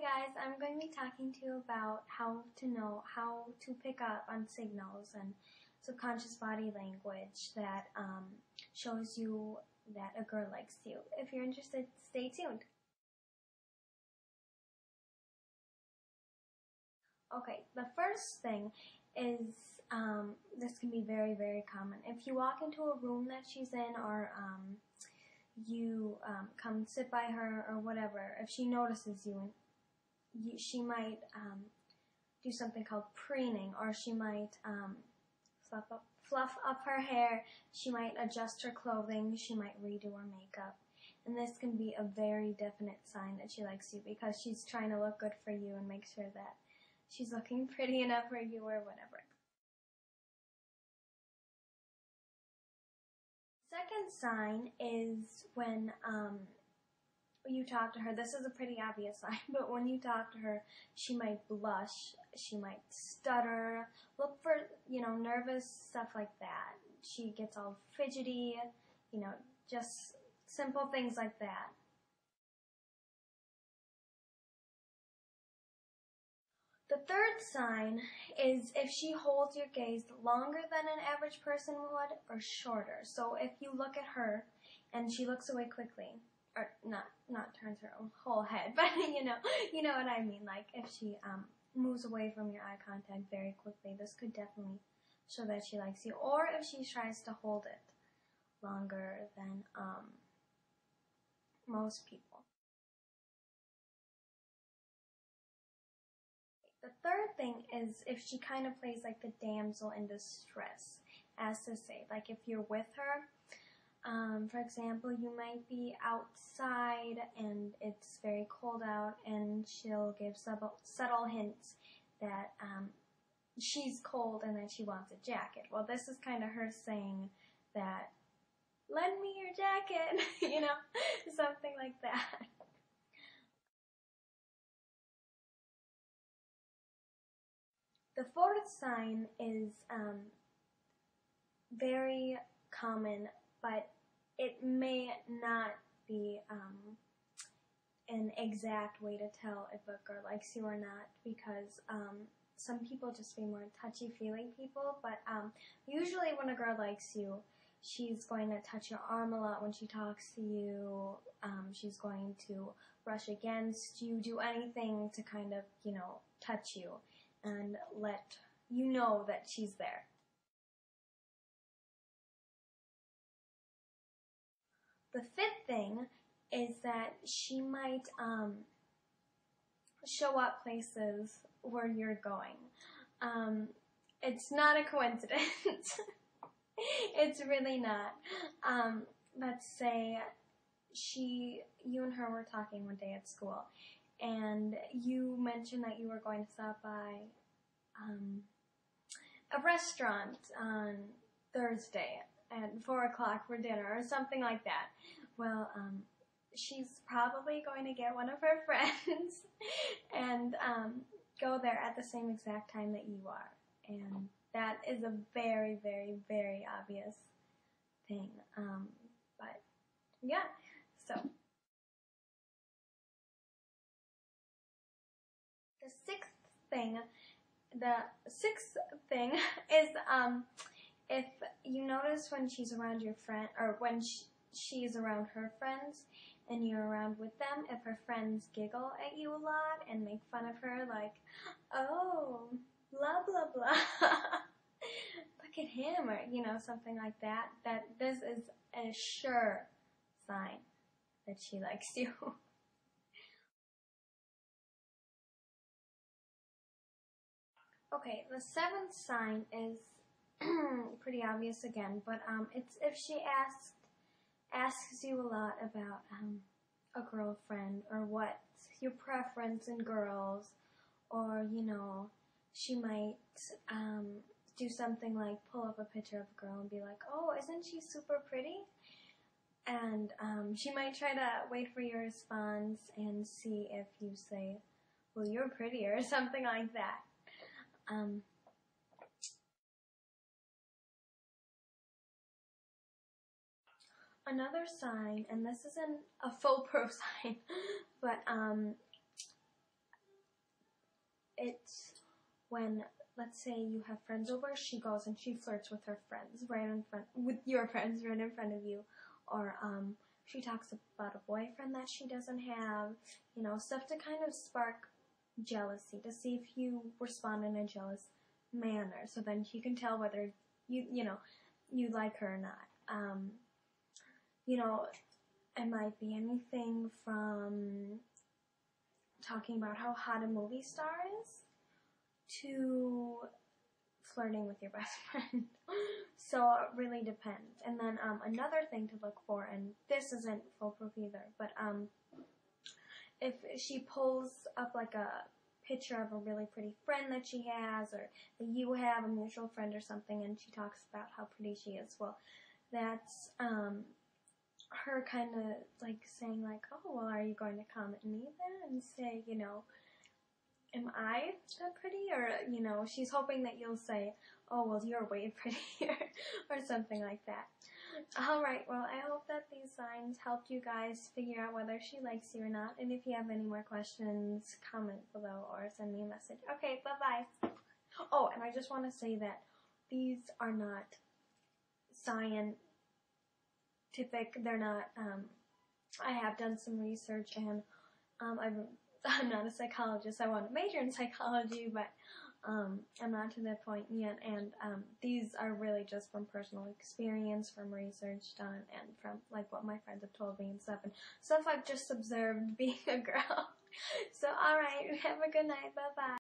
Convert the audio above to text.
Hi guys, I'm going to be talking to you about how to know how to pick up on signals and subconscious body language that shows you that a girl likes you. If you're interested, stay tuned. Okay, the first thing is, this can be very, very common. If you walk into a room that she's in, or you come sit by her or whatever, if she notices you, she might do something called preening, or she might fluff up her hair, she might adjust her clothing, she might redo her makeup. And this can be a very definite sign that she likes you, because she's trying to look good for you and make sure that she's looking pretty enough for you or whatever. Second sign is when you talk to her. This is a pretty obvious sign, but when you talk to her, she might blush, she might stutter, look for, nervous stuff like that. She gets all fidgety, just simple things like that. The third sign is if she holds your gaze longer than an average person would, or shorter. So if you look at her and she looks away quickly, or not turns her whole head, but you know what I mean. Like if she moves away from your eye contact very quickly, this could definitely show that she likes you. Or if she tries to hold it longer than most people. The third thing is if she kind of plays like the damsel in distress, as to say, like if you're with her, for example, you might be outside and it's very cold out, and she'll give subtle hints that she's cold and that she wants a jacket. Well, this is kind of her saying that, lend me your jacket, something like that. The fourth sign is very common, but it may not be an exact way to tell if a girl likes you or not, because some people just be more touchy-feely people, but usually when a girl likes you, she's going to touch your arm a lot when she talks to you. She's going to brush against you, do anything to kind of, touch you and let you know that she's there. The fifth thing is that she might show up places where you're going. It's not a coincidence. It's really not. Let's say you and her were talking one day at school, and you mentioned that you were going to stop by a restaurant on Thursday at 4 o'clock for dinner or something like that. Well, she's probably going to get one of her friends and go there at the same exact time that you are. And that is a very, very, very obvious thing. But yeah, so. The sixth thing is if you notice when she's around your friend, or when she's around her friends and you're around with them, if her friends giggle at you a lot and make fun of her, like, oh, blah, blah, blah, look at him, or, something like that, that this is a sure sign that she likes you. Okay, the seventh sign is pretty obvious again, but it's if she asks you a lot about a girlfriend, or what's your preference in girls, or she might do something like pull up a picture of a girl and be like, oh, isn't she super pretty? And she might try to wait for your response and see if you say, well, you're prettier, or something like that. Another sign, and this isn't a foolproof sign, but it's when, let's say you have friends over, she goes and she flirts with her friends with your friends right in front of you, or she talks about a boyfriend that she doesn't have, stuff to kind of spark jealousy, to see if you respond in a jealous manner, so then you can tell whether you like her or not. It might be anything from talking about how hot a movie star is to flirting with your best friend. So it really depends. And then another thing to look for, and this isn't foolproof either, but if she pulls up like a picture of a really pretty friend that she has, or that you have, a mutual friend or something, and she talks about how pretty she is, well, that's her kind of like saying like, oh, well, are you going to come at me then and say, am I that pretty? Or, she's hoping that you'll say, oh, well, you're way prettier, or something like that. Alright, well, I hope that these signs helped you guys figure out whether she likes you or not. And if you have any more questions, comment below or send me a message. Okay, bye-bye. Oh, and I just want to say that these are not scientific. They're not, I have done some research, and I'm not a psychologist. I want to major in psychology, but I'm not to that point yet, and these are really just from personal experience, from research done, and from like what my friends have told me and stuff I've just observed being a girl. So alright, have a good night, bye bye.